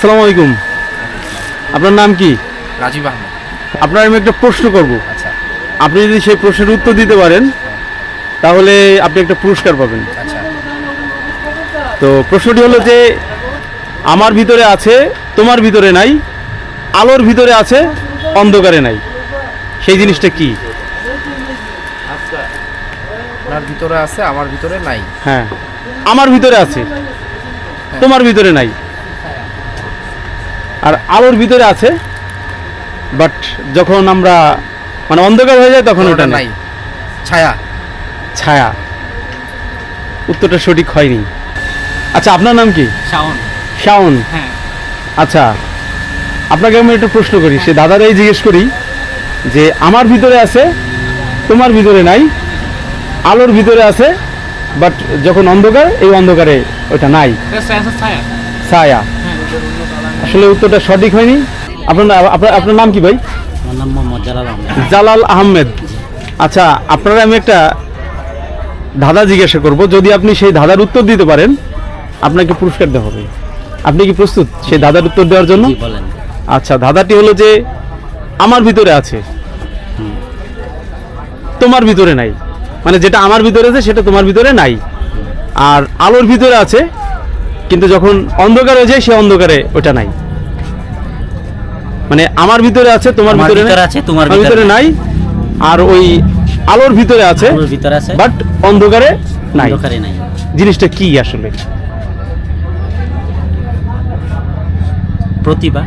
আসসালামু আলাইকুম। আপনার নাম কি? রাজীব আহমেদ। আপনার আমি একটা প্রশ্ন করব। আচ্ছা আপনি যদি সেই প্রশ্নের উত্তর দিতে পারেন তাহলে আপনি একটা পুরস্কার পাবেন। আচ্ছা তো প্রশ্নটি হলো যে আমার ভিতরে আছে তোমার ভিতরে নাই, আলোর ভিতরে আছে অন্ধকারে নাই, সেই জিনিসটা কি? আপনার ভিতরে আছে আমার ভিতরে নাই। হ্যাঁ, আমার ভিতরে আছে তোমার ভিতরে নাই, আর আলোর ভিতরে আছে, বাট যখন আমরা মানে অন্ধকার হয়ে যায় তখন ওটা নাই। ছায়া। ছায়া। উত্তরটা সঠিক হয়নি। আচ্ছা, আপনার নাম কি? শাওন। শাওন। হ্যাঁ। আচ্ছা, আপনাকে আমি একটা প্রশ্ন করি, সে দাদারাই জিজ্ঞেস করি যে আমার ভিতরে আছে তোমার ভিতরে নাই, আলোর ভিতরে আছে, বাট যখন অন্ধকার এই অন্ধকারে ওটা নাই। ছায়া। ছায়া। আসলে উত্তরটা সঠিক হয়নি। আপনার নাম কি ভাই? আমার নাম মোহাম্মদ জালাল আহমেদ। জালাল আহমেদ। আচ্ছা, আপনারা আমি একটা ধাঁধা জিজ্ঞাসা করব, যদি আপনি সেই ধাঁধার উত্তর দিতে পারেন আপনাকে পুরস্কার দেওয়া হবে। আপনি কি প্রস্তুত সেই ধাঁধার উত্তর দেওয়ার জন্য? জি বলেন। আচ্ছা, ধাঁধাটি হলো যে আমার ভিতরে আছে তোমার ভিতরে নাই, মানে যেটা আমার ভিতরে আছে সেটা তোমার ভিতরে নাই, আর আলোর ভিতরে আছে কিন্তু যখন অন্ধকার হয়ে যায় সে অন্ধকারে ওটা নাই। মানে আমার ভিতরে আছে তোমার আমার ভিতরে ভিতরে আছে তোমার ভিতরে নাই, আর ওই আলোর ভিতরে আছে আলোর ভিতরে আছে বাট অন্ধকারে নাই। অন্ধকারে নাই। জিনিসটা কি আসলে? প্রতিভা।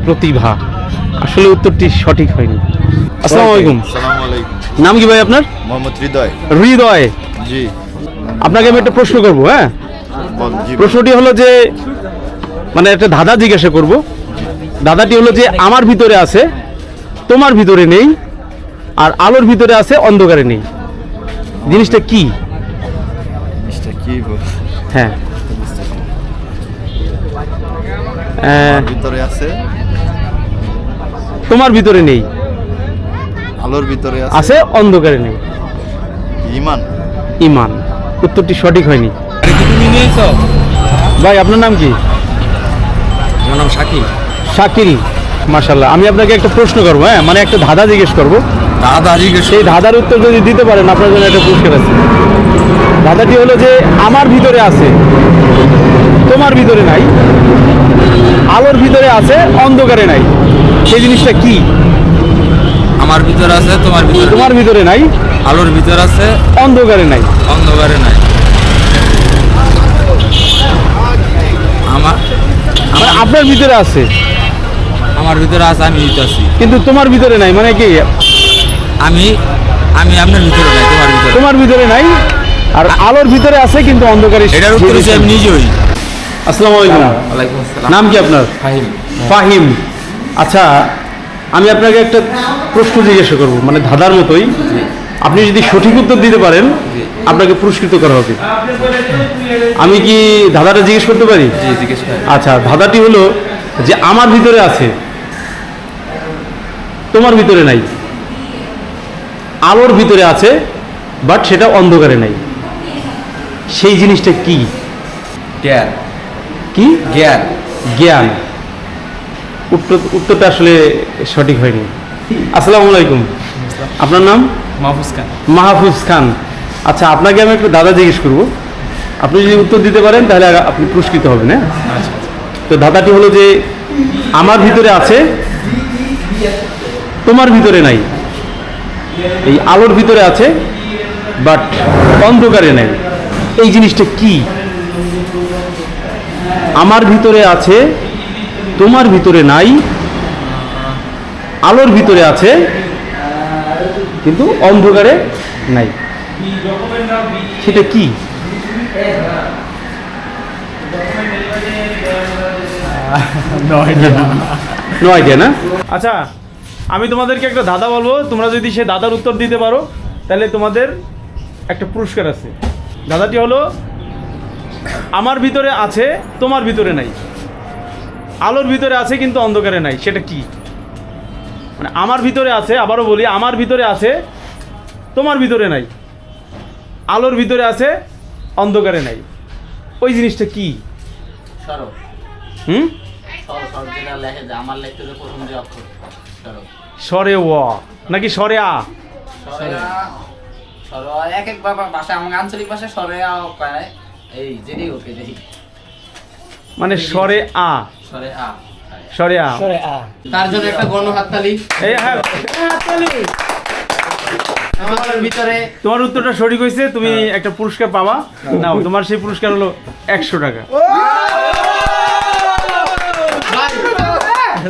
প্রতিভা। আসলে উত্তরটি সঠিক হয়নি। আসসালামু আলাইকুম। আসসালামু আলাইকুম। নাম কি ভাই আপনার? মোহাম্মদ হৃদয়। হৃদয়। জি আপনাকে আমি একটা প্রশ্ন করব। হ্যাঁ, জি প্রশ্নটি হলো যে মানে একটা ধাঁধা জিজ্ঞাসা করব। ধাঁধাটি হলো যে আমার ভিতরে আছে তোমার ভিতরে নেই, আর আলোর ভিতরে আছে অন্ধকারে নেই, জিনিসটা কি? জিনিসটা কি বল? হ্যাঁ, ভিতরে আছে তোমার ভিতরে নেই, আলোর ভিতরে আছে অন্ধকারে নেই। ঈমান। ইমান। উত্তরটি সঠিক হয়নি। ভাই আপনার নাম কি? আমার নাম শাকিল। শাকিল। মাশাআল্লাহ। আমি আপনাকে একটা প্রশ্ন করবো। হ্যাঁ, মানে একটা ধাঁধা জিজ্ঞেস করবো। দাদা জিজ্ঞেস। সেই ধাঁধার উত্তর যদি দিতে পারেন আপনার জন্য একটা পুরস্কার আছে। ধাঁধাটি হলো যে আমার ভিতরে আছে তোমার ভিতরে নাই, আলোর ভিতরে আছে অন্ধকারে নাই, সেই জিনিসটা কি? আমার ভিতরে আছে তোমার ভিতরে তোমার ভিতরে নাই, আলোর ভিতরে আছে অন্ধকারে নাই। অন্ধকারে নাই। আমার মানে আপনার ভিতরে আছে আমার ভিতরে আছে আমি আছি, কিন্তু তোমার ভিতরে নাই, মানে কি? আমি আমি আপনার ভিতরে নাই তোমার ভিতরে। তোমার ভিতরে নাই আর আলোর ভিতরে আছে কিন্তু অন্ধকারে। এটার উত্তর হচ্ছে আমি নিজেই। আসসালামু আলাইকুম। ওয়ালাইকুম আসসালাম। নাম কি আপনার? ফাহিম। ফাহিম। আচ্ছা, আমি আপনাকে একটা প্রশ্ন জিজ্ঞাসা করব, মানে ধাঁধার মতোই। আপনি যদি সঠিক উত্তর দিতে পারেন আপনাকে পুরস্কৃত করা হবে। আমি কি ধাঁধাটা জিজ্ঞেস করতে পারি? জি জিজ্ঞেস করেন। আচ্ছা, ধাঁধাটি হলো যে আমার ভিতরে আছে তোমার ভিতরে নাই, আলোর ভিতরে আছে বাট সেটা অন্ধকারে নাই, সেই জিনিসটা কি? জ্ঞান। কি? জ্ঞান। জ্ঞান। উত্তরটা আসলে সঠিক হয়নি। আসসালামু আলাইকুম। আপনার নাম? মাহফুজ খান। মাহফুজ খান। আচ্ছা, আপনাকে আমি একটু দাদা জিজ্ঞেস করব। আপনি যদি উত্তর দিতে পারেন তাহলে আপনি পুরস্কৃত হবেন। হ্যাঁ, তো দাদাটি হলো যে আমার ভিতরে আছে তোমার ভিতরে নাই, এই আলোর ভিতরে আছে বাট অন্ধকারে নাই, এই জিনিসটা কি? আমার ভিতরে আছে তোমার ভিতরে নাই, আলোর ভিতরে আছে কিন্তু অন্ধকারে নাই, সেটা কি? নো আইডিয়া না? আচ্ছা, আমি তোমাদেরকে একটা ধাঁধা বলবো, তোমরা যদি সে ধাঁধার উত্তর দিতে পারো তাহলে তোমাদের একটা পুরস্কার আছে। ধাঁধাটি হলো আমার ভিতরে আছে তোমার ভিতরে নাই, আলোর ভিতরে আছে কিন্তু অন্ধকারে নাই, সেটা কি? মানে আমার ভিতরে আছে, আবারও বলি, আমার ভিতরে আছে তোমার ভিতরে নাই, আলোর ভিতরে আছে অন্ধকারে নাই, ওই জিনিসটা কি? হুম যেটা লেখে যে আমার লিখতে যে প্রথম যে অক্ষর স্বরে ও নাকি স্বরে আ? এক এক ভাষা আমাকে আঞ্চলিক ভাষায় সরে কয় এই যেটি ওকে দেখি মানে স্বরে আ, সরে আ স্বরে আ। তার জন্য একটা গণহাততালি। এই হ্যাঁ, আমাদের ভিতরে তোমার উত্তরটা সঠিক হয়েছে, তুমি একটা পুরস্কার পাবা। নাও, তোমার সেই পুরস্কার হলো 100 টাকা।